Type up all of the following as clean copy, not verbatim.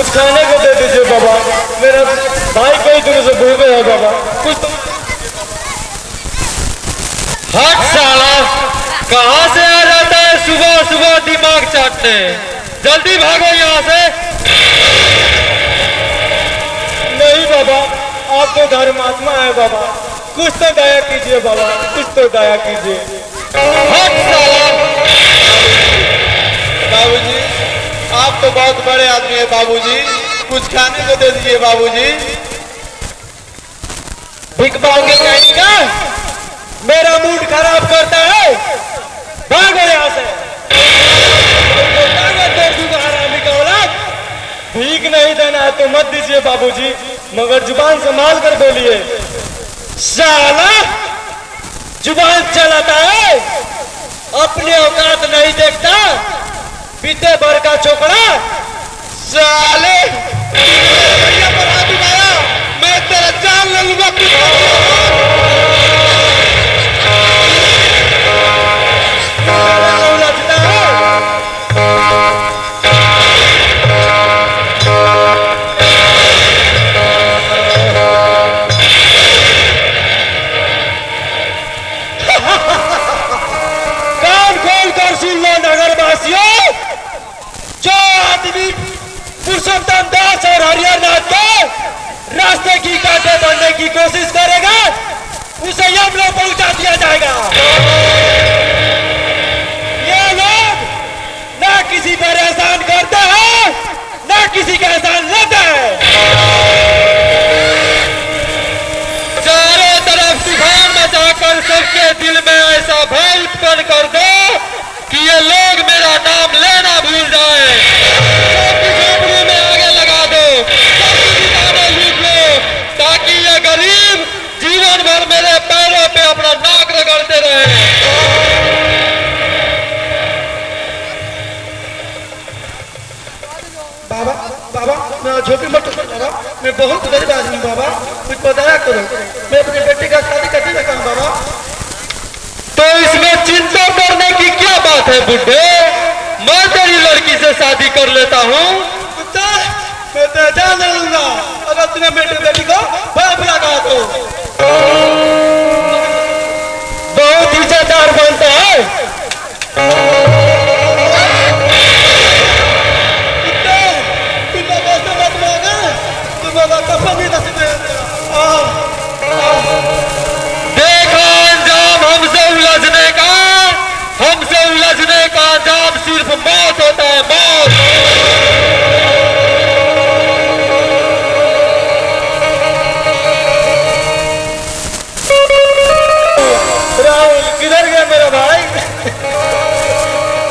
कुछ खाने को दे दीजिए बाबा, मेरा भाई कई दिनों से भूखे है बाबा, कुछ तो। हट साला, कहाँ से आ जाता है सुबह सुबह दिमाग चाटने? जल्दी भागो यहाँ से। नहीं बाबा, आप तो धर्मात्मा है बाबा, कुछ तो दया कीजिए बाबा, कुछ तो दया कीजिए। हट साला। बाबूजी, आप तो बहुत बड़े आदमी है बाबूजी, कुछ खाने को दे दीजिए बाबूजी। भिख मांगे कहीं का, मेरा मूड खराब करता है, भागो यहाँ से। भीख नहीं देना है तो मत दीजिए बाबूजी, मगर जुबान संभाल कर बोलिए। साला जुबान चलाता है, अपने औकात नहीं देखता, पीते भर का छोकरा। साले भैया पर हाथ उठाया, मैं तेरा जान ले लूंगा। उलझता है। कान खोल कर सुन लो नगरवासियों, जो आदमी पुरुषोत्तम दास और हरिहरनाथ के रास्ते की कांटे बनने की कोशिश करेगा, उसे यमलोक पहुंचा दिया जाएगा। ये लोग ना किसी पर एहसान करते हैं, ना किसी का एहसान लेते हैं। चारों तरफ तूफान मचाकर सबके दिल में ऐसा भय उत्पन्न कर दो कि ये लोग मेरा नाम लेना भूल जाए। सबकी झोपड़ी में आगे लगा दो, सबकी दुकानें लूट लो, ताकि ये गरीब जीवन भर मेरे पैरों पे अपना नाक रगड़ते रहे। बाबा बाबा, मैं झोपड़ी मत तोड़ बाबा, मैं बहुत गरीब आदमी बाबा, मुझ पर दया करो, मैं अपनी बेटी का शादी करने लगा हूं बाबा। तो इसमें चिंता करने की क्या बात है बुड्ढे, मैं तेरी लड़की से शादी कर लेता हूँ। कुत्ता, मैं तेरा जान ले लूंगा अगर तूने मेरी बेटी को बाप लगा तो। बहुत इज्जतदार बनता है। कुत्ता, तुम बाबा से मत मांगा, तुम बाबा कसम ही नसीब है। देखा अंजाम हमसे उलझने का, हमसे उलझने का अंजाम सिर्फ मौत होता है, मौत। राहुल किधर गया मेरा भाई,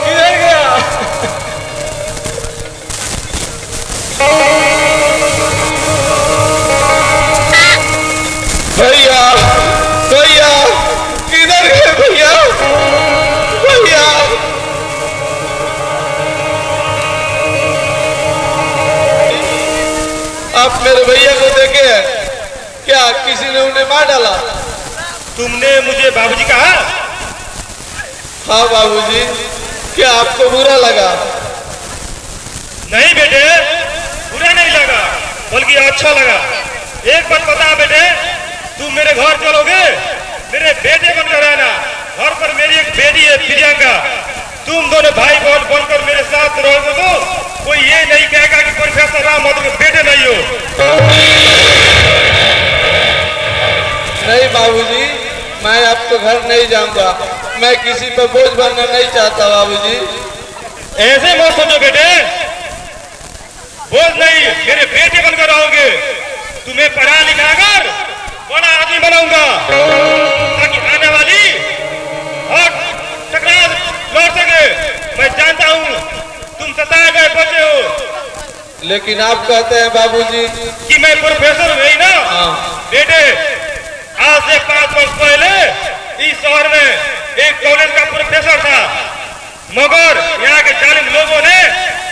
किधर गया? भैया भैया किधर गए भैया? भैया आप मेरे भैया को देखे हैं क्या? किसी ने उन्हें मार डाला? तुमने मुझे बाबूजी कहा? हाँ बाबूजी, क्या आपको बुरा लगा? नहीं बेटे, बुरा नहीं लगा, बल्कि अच्छा लगा। एक बात बता बेटे, तुम मेरे घर चलोगे, मेरे बेटे बनकर रहना। घर पर मेरी एक बेटी है प्रियंका, तुम दोनों भाई बहन बनकर मेरे साथ रहोगे तो कोई ये नहीं कहेगा कि प्रोफेसर राम महतो के बेटे नहीं हो। नहीं बाबूजी, मैं आपको घर नहीं जाऊंगा, मैं किसी पर बोझ बनना नहीं चाहता बाबूजी। ऐसे मत सोचो बेटे, बोझ नहीं, मेरे बेटे बनकर रहोगे। तुम्हें पढ़ा लिखा कर बड़ा आदमी बनाऊंगा, ताकि आने वाली और टकरार लौट सके। मैं जानता हूँ तुम सताए गए बचे हो, लेकिन आप कहते हैं बाबूजी कि मैं प्रोफेसर हूँ ना। बेटे, आज से 5 वर्ष पहले इस शहर में एक कॉलेज का प्रोफेसर था, मगर यहाँ के जालिम लोगों ने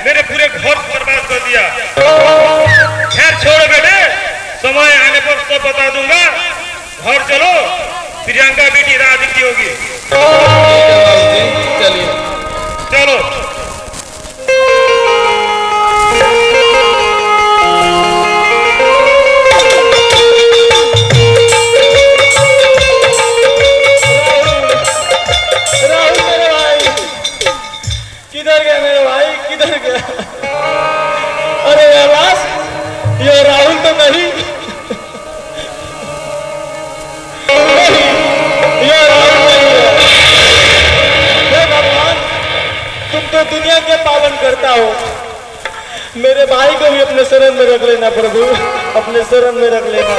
मेरे पूरे घर को बर्बाद कर दिया। खैर छोड़ो बेटे, समय आने पर सब बता दूंगा। घर चलो, प्रियंका बेटी राह दिखती होगी। चलिए चलो। तुम तो दुनिया के पालन करता हो, मेरे भाई को भी अपने शरण में रख लेना प्रभु, अपने शरण में रख लेना।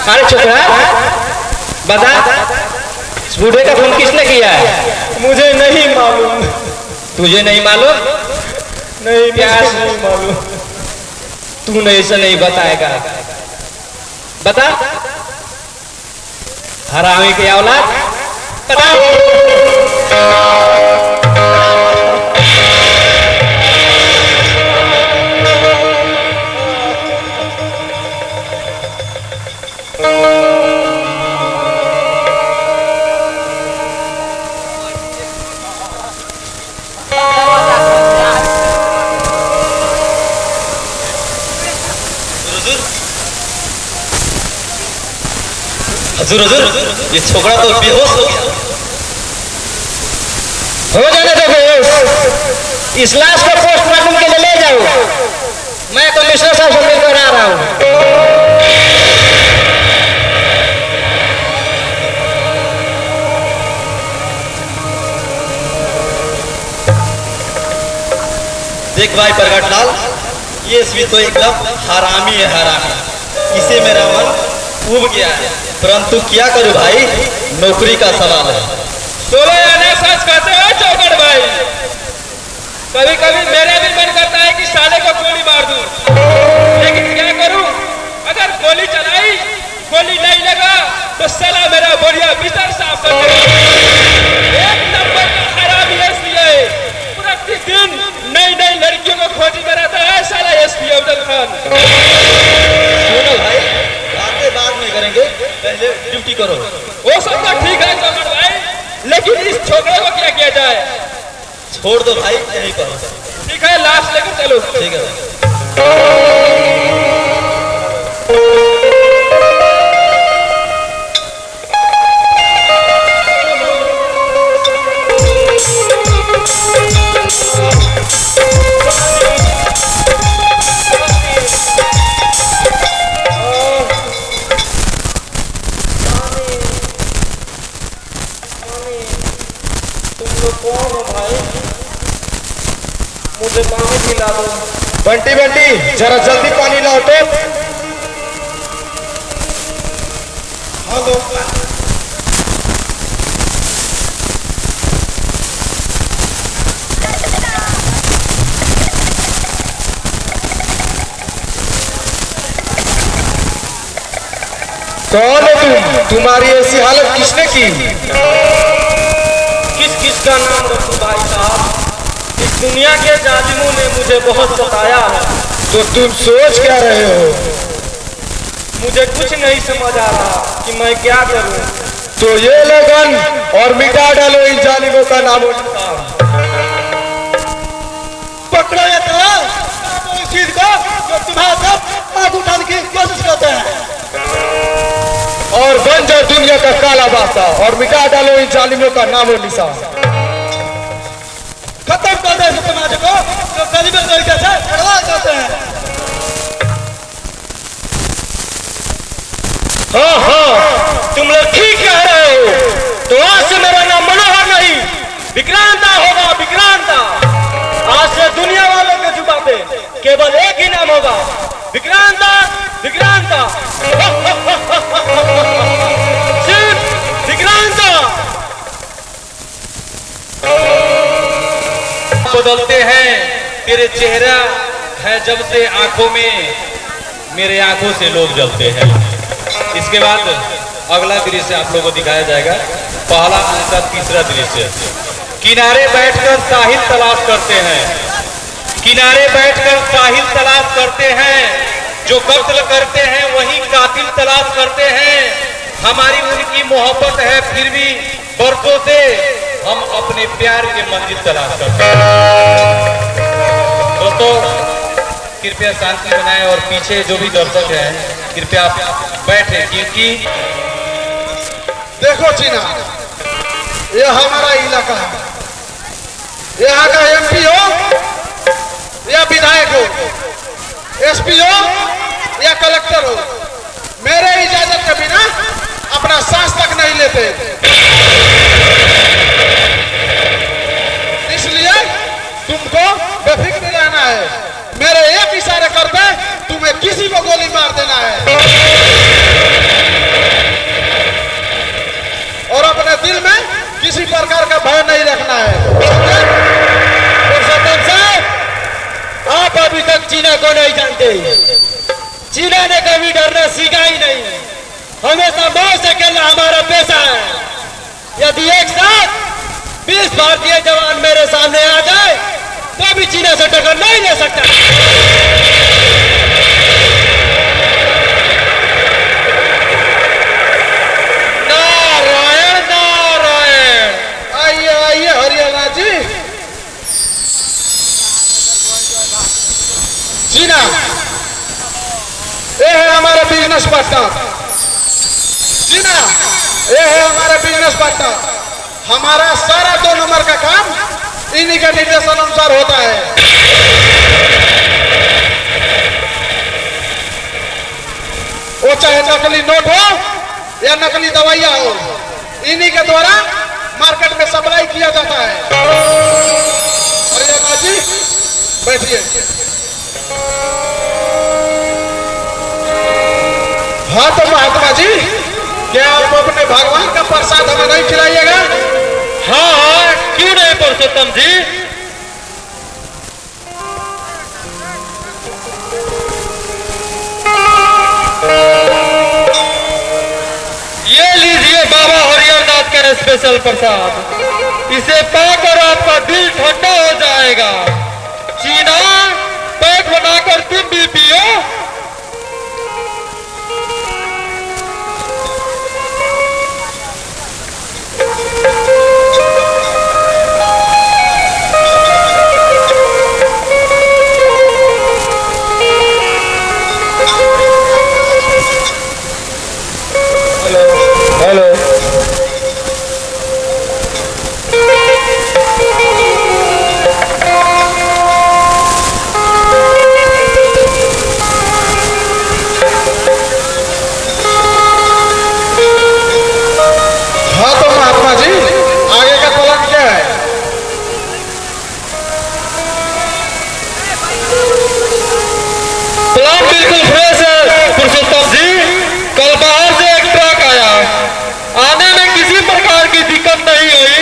अरे छोकरा बता, इस बूढ़े का फोन किसने किया है? मुझे नहीं मालूम। तुझे नहीं मालूम? नहीं, प्यास मुझे नहीं मालूम। तू नहीं से नहीं बताएगा। बता, हरामी की औलाद बता। हजूर हजूर, ये छोकरा तो बेहोश हो गया। हो जाने दो बेहोश। इस लाश को पोस्टमार्टम के लिए ले जाओ। मैं कमिश्नर साहब से मिलकर आ रहा हूँ। देख भाई प्रगटलाल, ये इसमें तो एकदम हरामी है, हरामी। इसे मेरा मन उब गया है, परंतु क्या करूं भाई, नौकरी का सवाल है। बोलो यानी सच कहते हो चौकड़ भाई। कभी कभी मेरा भी मन करता है कि साले को गोली मार दूं, लेकिन क्या करूं, अगर गोली चलाई, गोली नहीं लगा तो साला मेरा बढ़िया बिस्तर साफ कर देगा। एक नंबर का हरामी इसलिए प्रतिदिन नई नई लड़कियों को खोजी में रहता है साला एसपी अफजल खान। सुनो भाई, बातें बाद में करेंगे, पहले ड्यूटी करो। वो सब तो ठीक है चौकड़ भाई, लेकिन इस छोकरे को क्या किया जाए? छोड़ दो भाई, यहीं पर। ठीक है, लाश लेकर चलो। ठीक है। मुझे पानी पिला दो। बंटी बंटी, जरा जल्दी पानी लाओ तो। हेलो, कौन हो तुम? तुम्हारी ऐसी हालत किसने की? किस किस का नाम रखूं भाई साहब? इस दुनिया के जालिमों ने मुझे बहुत सताया है। तो तुम सोच क्या रहे हो? मुझे कुछ नहीं समझ आ रहा कि मैं क्या करूं। तो ये लगन और मिटा डालो इन जालिमों का नाम। पकड़ो ये इस चीज को जो तुम्हारा सब आग उठाने की कोशिश करते हैं, और बन जाओ दुनिया का काला बादशाह और मिटा डालो इन जालिमों का नाम और निशान। खत्म कर दे समाज को जो गरीबों तरीके से बर्बाद करते हैं। हाँ हाँ, तुम लोग ठीक कह रहे हो। तो आज से मेरा नाम मनोहर नहीं, विक्रांता होगा, विक्रांता। आज से दुनिया वालों के जुबान पे केवल एक ही नाम होगा, विक्रांता, विक्रांता। सिर्फ विक्रांता। बदलते हैं, तेरे चेहरा है जब से आंखों में, मेरे आंखों से लोग जलते हैं। इसके बाद अगला दृश्य आप लोगों को दिखाया जाएगा। पहला दूसरा तीसरा दृश्य। किनारे बैठकर साहिल तलाश करते हैं, किनारे बैठकर साहिल तलाश करते हैं, जो कत्ल करते हैं वही कातिल तलाश करते हैं। हमारी उनकी मोहब्बत है, फिर भी बरसों से हम अपने प्यार के मंजिल तलाश करते हैं। दोस्तों कृपया शांति बनाएं और पीछे जो भी दर्शक हैं कृपया बैठे, क्योंकि देखो चीना, यह हमारा इलाका है। यहाँ का एमपी हो या विधायक हो, एसपी हो या कलेक्टर हो, मेरे इजाजत के बिना अपना सांस तक नहीं लेते। इसलिए तुमको बेफिक्र रहना है। मेरे एक इशारे करते तुम्हें किसी को गोली मार देना है और अपने दिल में किसी प्रकार का भय नहीं रखना है। पुरुषोत्तम साहब, आप अभी तक चीना को नहीं जानते। चीना ने कभी डरना सीखा ही नहीं, हमेशा मौत से खेलना हमारा पेशा है। यदि एक साथ 20 भारतीय जवान मेरे सामने आ जाए तो भी चीना से टक्कर नहीं ले सकता। नारायण नारायण। आइए आइए हरियाणा जी। चीना, ये है हमारा बिजनेस पार्टनर। चीना, ये है हमारा बिजनेस पार्टनर। हमारा सारा 2 नंबर का काम इन्हीं के निर्देशन अनुसार होता है। वो चाहे नकली नोट हो या नकली दवाइयां हो, इन्हीं के द्वारा मार्केट में सप्लाई किया जाता है। हरियाणा जी बैठिए। हाँ तो महात्मा जी, क्या आप अपने भगवान का प्रसाद हमें नहीं खिलाइएगा? हाँ हाँ, क्यों नहीं पुरुषोत्तम जी। ये लीजिए बाबा हरिहरनाथ का स्पेशल प्रसाद। इसे पाकर आपका दिल ठंडा हो जाएगा। चीना, पैक बनाकर तुम भी पियो। हेलो, हाँ तो महात्मा जी, आगे का प्लान क्या है? प्लान बिल्कुल फ्रेश है पुरुषोत्तम जी। कल बाहर से एक ट्रक आया, आने में किसी प्रकार की दिक्कत नहीं हुई,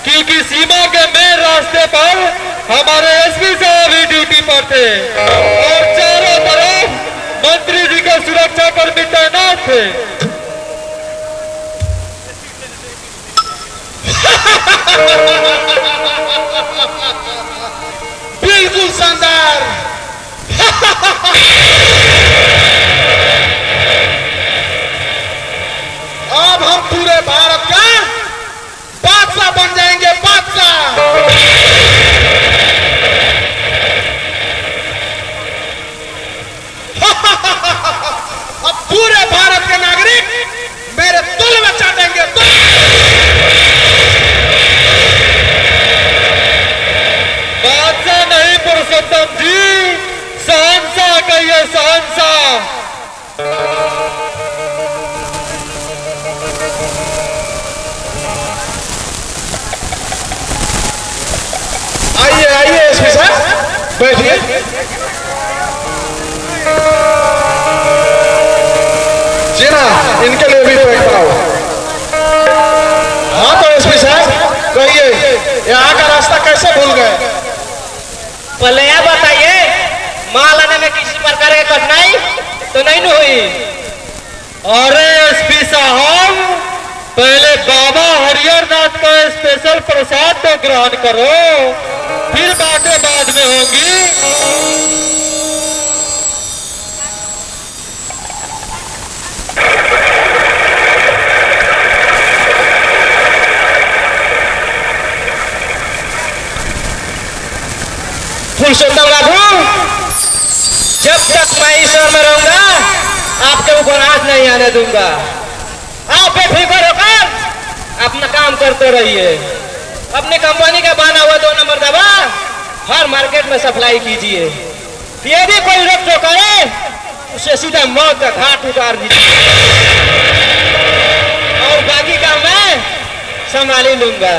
क्योंकि सीमा के मेन रास्ते पर हमारे एसपी साहब ही ड्यूटी पर थे और चारों तरफ मंत्री जी के सुरक्षा कर्मी तैनात थे। बिल्कुल शानदार। अब हम पूरे भारत का बादशाह बन जाएंगे, बादशाह। अब पूरे भारत के नागरिक मेरे तुल में चाटेंगे। बादशाह नहीं पुरुषोत्तम जी, शहंशाह कहिए, शहंशाह। आइए आइए एसपी साहब, बैठिए। जी ना, इनके लिए भी पैक बनाओ। हाँ तो एसपी साहब कहिए, यहाँ का रास्ता कैसे भूल गए? पहले यह बताइए, माल आने में किसी प्रकार की कठिनाई तो नहीं न हुई? अरे एसपी साहब, पहले बाबा हरिहरनाथ का स्पेशल प्रसाद तो ग्रहण करो, फिर बातें बाद में होंगी। पुरुषोत्तम बाबू, जब तक मैं ईश्वर में रहूंगा आपके ऊपर हाथ नहीं आने दूंगा। आप बेफिक्र होकर अपना काम करते रहिए। अपनी कंपनी का बना हुआ 2 नंबर दवा हर मार्केट में सप्लाई कीजिए। यदि कोई रोक टोक करे उसे सीधा मौत का घाट उतार दीजिए और बाकी काम मैं संभाल ही लूंगा।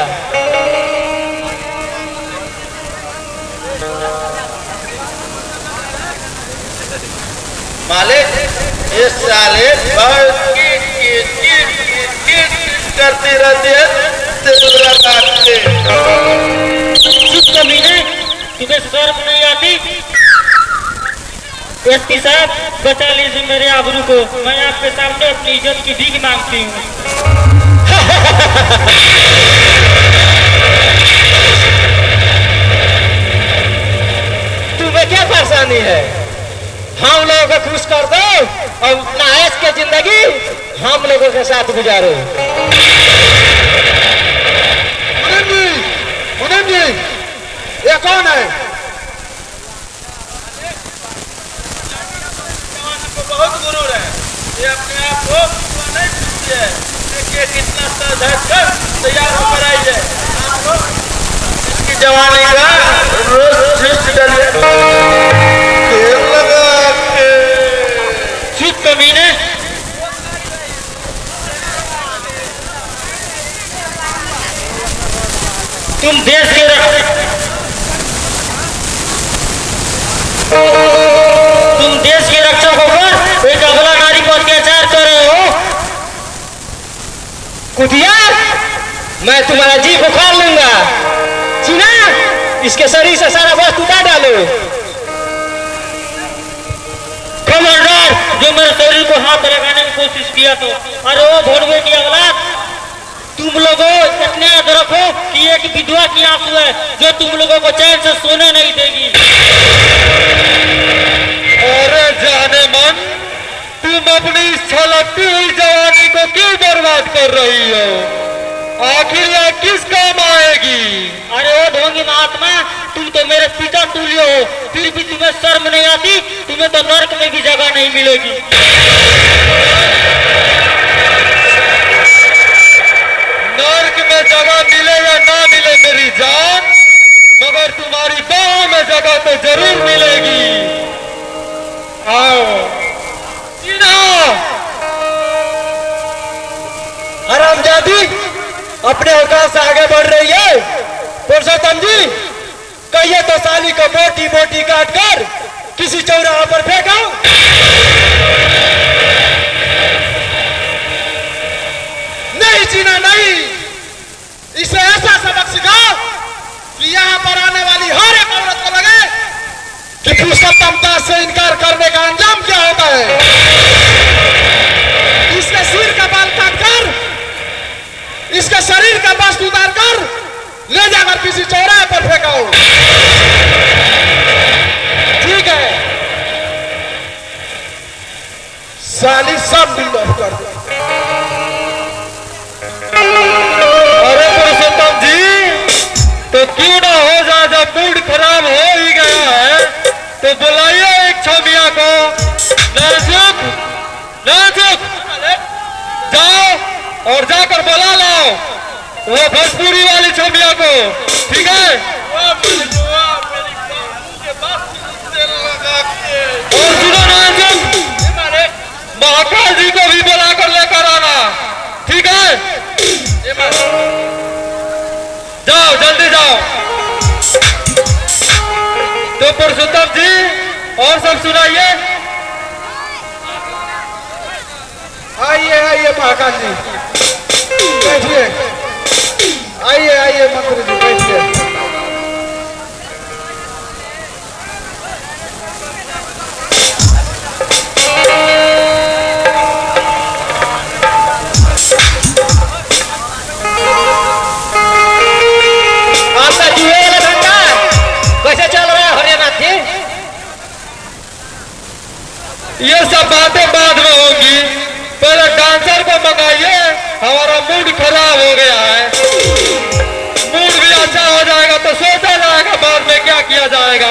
मालिक ये साले करती रहती है चुप कमीने, तुम्हें शर्म नहीं आती? एसपी साहब बचा लीजिए मेरे आबरू को, मैं आपके सामने अपनी इज्जत की भीख मांगती हूँ। तुम्हें क्या परेशानी है? हम लोगों को खुश कर दो और अपना ऐश की जिंदगी हम लोगों के साथ गुजारो। मुनीम जी, ये कौन है? बहुत गुरूर है, ये अपने आप को नहीं पूछती है। देखिए कितना सज धज कर तैयार होकर आई है। आप लोग इसकी जवानी का रोज शिष्ट डालिए। चुप कमीने, तुम देश के रक्षक होकर एक अबला नारी को अत्याचार कर रहे हो। कुतिया, मैं तुम्हारा जी बुखार लूंगा। सुना, इसके शरीर से सारा वस्तु उतार डालो। खबरदार, जो मेरे शरीर को हाथ लगाने की कोशिश किया तो, अरे वो भोरवे की औलाद, तुम लोगों इतने याद रखो कि एक विधवा की आंसू है जो तुम लोगों को चैन से सोने नहीं देगी। अरे जाने मन, तुम अपनी इस छलकती हुई जवानी को क्यों बर्बाद कर रही हो? आखिर यह किस काम आएगी? अरे ओ ढोंगी महात्मा, तुम तो मेरे पिता तुल्य हो, फिर भी तुम्हें शर्म नहीं आती? तुम्हें तो नर्क में भी जगह नहीं मिलेगी। नर्क में जगह मिले या ना मिले मेरी जान, मगर तुम्हारी बाहों में जगह तो जरूर मिलेगी। आओ जीना। हरामजादी अपने औकात से आगे बढ़ रही है। पुरुषोत्तम जी, कहिए तो साली को मोटी मोटी काट कर किसी चौराहा पर फेंको। नहीं जीना नहीं, इसे ऐसा सबक सिखाओ कि यहाँ पर आने वाली हर एक औरत को लगे कि पुरुषोत्तम दास से इनकार करने का अंजाम क्या होता है। इसके सिर का बाल काट कर, इसके शरीर का वस्त्र उतार कर ले जाकर किसी चौराहे पर फेंको। ठीक है, साली सब बिल्डअप कर दो। अरे पुरुषोत्तम जी, तो क्यों ना हो जाए, जब मूड खराब हो ही गया है तो बुलाइए एक छमिया को। नाजुक जाओ और जाकर बुला लाओ वो भोजपुरी वाली छमिया को, ठीक है? और सुनो नाजुक, महाकाल जी को भी बुलाकर लेकर आना, ठीक है? जाओ जल्दी जाओ। तो पुरुषोत्तम जी और सब सुनाइए। आइए आइए महाकाल जी, बैठिए। आइए आइए मंत्री जी, बैठिए। आपका जुए वाला धंधा कैसे चल रहा है हरियाणा जी? ये सब बातें बाद में होंगी, पहले डांसर को मंगाइए। हमारा मूड खराब हो गया है। मूड भी अच्छा हो जाएगा तो सोचा जाएगा बाद में क्या किया जाएगा।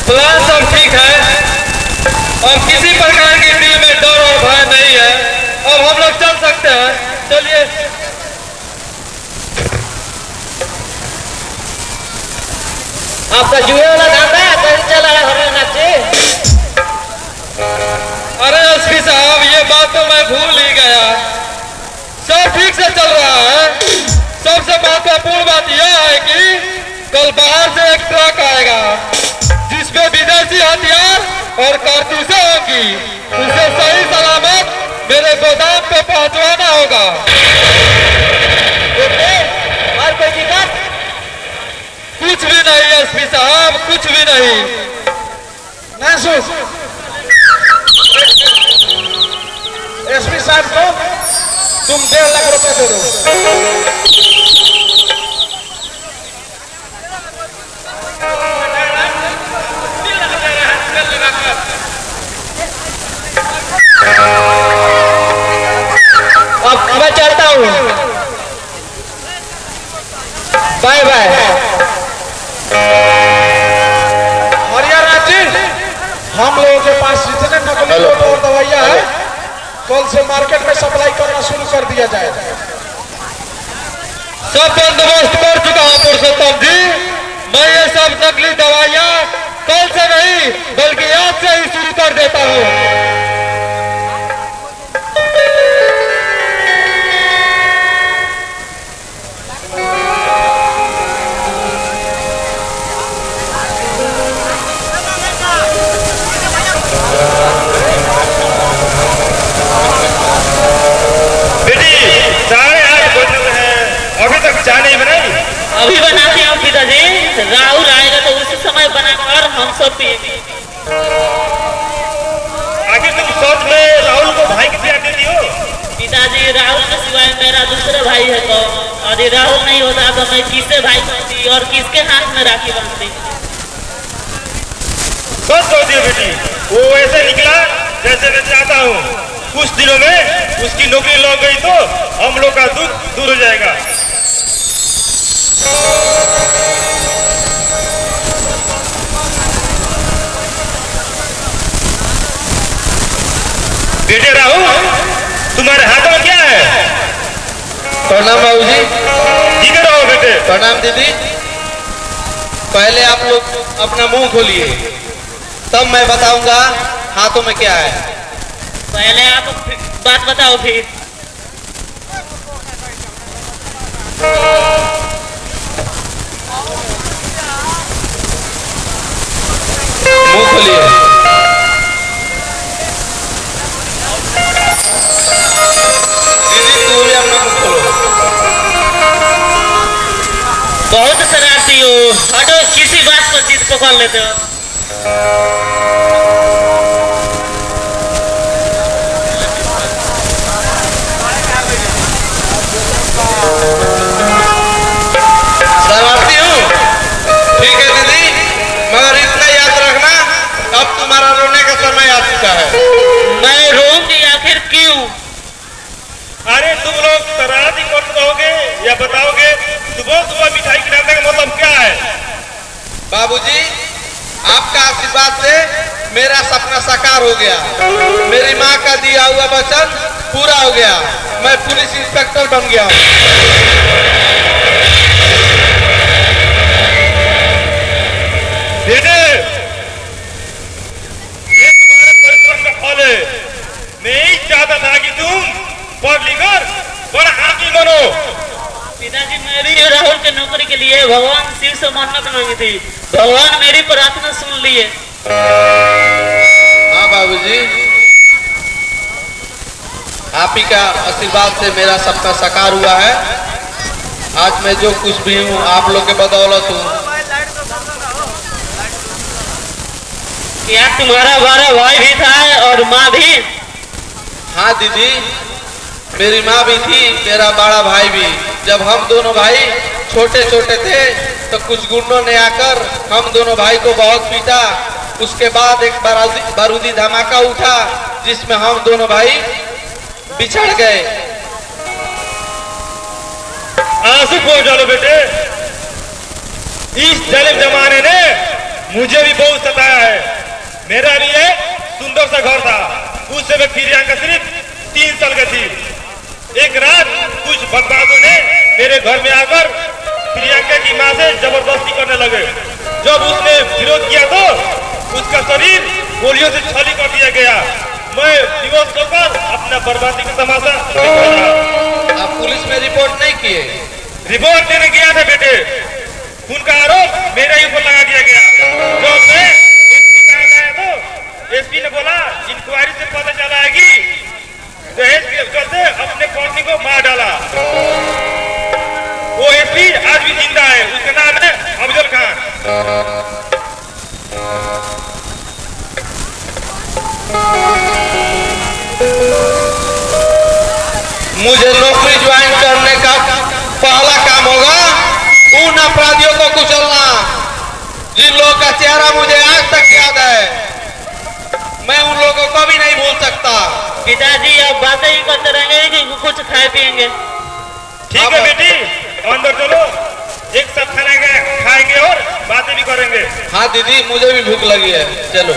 प्लान सब ठीक है, अब किसी प्रकार की दिल में डर और भय नहीं है। अब हम लोग चल सकते हैं, चलिए। आपका जुए वाला धंधा है, कैसे चला रहा है नाचे? अरे एसपी साहब, ये बात तो मैं भूल ही गया। सब ठीक से चल रहा है। सबसे महत्वपूर्ण बात यह है कि कल बाहर से एक ट्रक आएगा जिसमें विदेशी हथियार और कारतूसें होंगी। उसे सही सलामत मेरे गोदाम पे पहुंचवाना होगा। और कोई दिक्कत? कुछ भी नहीं एसपी साहब, कुछ भी नहीं। एसपी साहब को तुम 1.5 लाख रुपए दे दो। अब मैं चलता हूँ, बाय बाय। हरियाणा जी, हम लोगों के पास जितने नकली नोट और दवाइयाँ हैं, कल से मार्केट में सप्लाई करना शुरू कर दिया जाए। सब बंदोबस्त कर चुका हूँ पुरुषोत्तम जी। मैं ये सब नकली दवाइयाँ कल से नहीं बल्कि आज से ही शुरू कर देता हूँ। अभी बनाते हैं पिताजी, राहुल आएगा तो उसी समय बनाकर हम सब पिएंगे। आगे तुम सोच में राहुल को भाई की प्यार देती हो? पिताजी, राहुल के सिवाय मेरा दूसरा भाई है राहुल नहीं होता तो मैं किससे भाई बनती और किसके हाथ में राखी बांधती। बस हो दिया बेटी, वो ऐसे निकला जैसे मैं चाहता हूँ। कुछ दिनों में उसकी नौकरी लग गई तो हम लोग का दुख दूर हो जाएगा। बेटे राहुल, तुम्हारे हाथों में क्या है? प्रणाम बाबूजी। ठीक रहो बेटे। प्रणाम दीदी। पहले आप लोग अपना मुंह खोलिए, तब मैं बताऊंगा हाथों में क्या है। पहले आप बात बताओ फिर। मुंह खोलिए। दीदी तू भी अपना मुंह खोलो। बहुत शरारती हो, हटो, किसी बात पर जिद पकड़ लेते हो। शरारती हूँ, ठीक है दीदी, मगर इतना याद रखना अब तुम्हारा रोने का समय आ चुका है। मैं रोऊंगी आखिर क्यों? अरे तुम लोग शरारती मत रहोगे या बताओगे सुबह सुबह मिठाई खिलाने का मतलब क्या है? बाबूजी, आपका आशीर्वाद से मेरा सपना साकार हो गया। मेरी माँ का दिया हुआ वचन पूरा हो गया। मैं पुलिस इंस्पेक्टर बन गया हूँ। बेटे, ये तुम्हारे परिश्रम का फल है। मैं ही चाहता था कि तुम पढ़ लिखकर बड़ा आदमी बनो। पिताजी, मैं भी राहुल के नौकरी के लिए भगवान शिव से मन्नत मांगी थी। भगवान मेरी प्रार्थना सुन लिए। हाँ बाबूजी, आप ही का आशीर्वाद से मेरा सपना साकार हुआ है। आज मैं जो कुछ भी हूँ आप लोग के बदौलत हूँ। क्या तुम्हारा बड़ा भाई भी था और माँ भी? हाँ दीदी, मेरी माँ भी थी, मेरा बड़ा भाई भी। जब हम दोनों भाई छोटे छोटे थे तो कुछ गुंडों ने आकर हम दोनों भाई को बहुत पीटा। उसके बाद एक बारूदी धमाका उठा जिसमें हम दोनों भाई बिछड़ गए। आंसू पोंछ डालो बेटे। इस जालिम जमाने ने मुझे भी बहुत सताया है। मेरा भी एक सुंदर सा घर था। उस समय प्रियंका सिर्फ 3 साल की थी। एक रात कुछ बदमाशों ने मेरे घर में आकर प्रियंका की मां से जबरदस्ती करने लगे। जब उसने विरोध किया तो उसका शरीर गोलियों से छली कर दिया गया। मैं विवश होकर अपना बर्बादी का तमाशा देख रहा। आप पुलिस में रिपोर्ट नहीं किए? रिपोर्ट देने गया था बेटे। उनका आरोप मेरे ही ऊपर लगा दिया गया। जब मैं एसपी कहा गया तो एसपी ने बोला इंक्वायरी से पता चला है कि दहेज के चलते अपने पत्नी को मार डाला। वो एसपी आज भी जिंदा है। उसका नाम है अफजल खान। मुझे नौकरी ज्वाइन करने का पहला काम होगा उन अपराधियों को कुचलना जिन लोगों का चेहरा मुझे आज तक याद है। मैं उन लोगों को भी नहीं भूल सकता। पिताजी, अब बातें ही करते रहेंगे कि कुछ खाए पिएंगे? ठीक है बेटी, अंदर चलो, एक साथ खाना खाएंगे और बातें भी करेंगे। हाँ दीदी, मुझे भी भूख लगी है, चलो।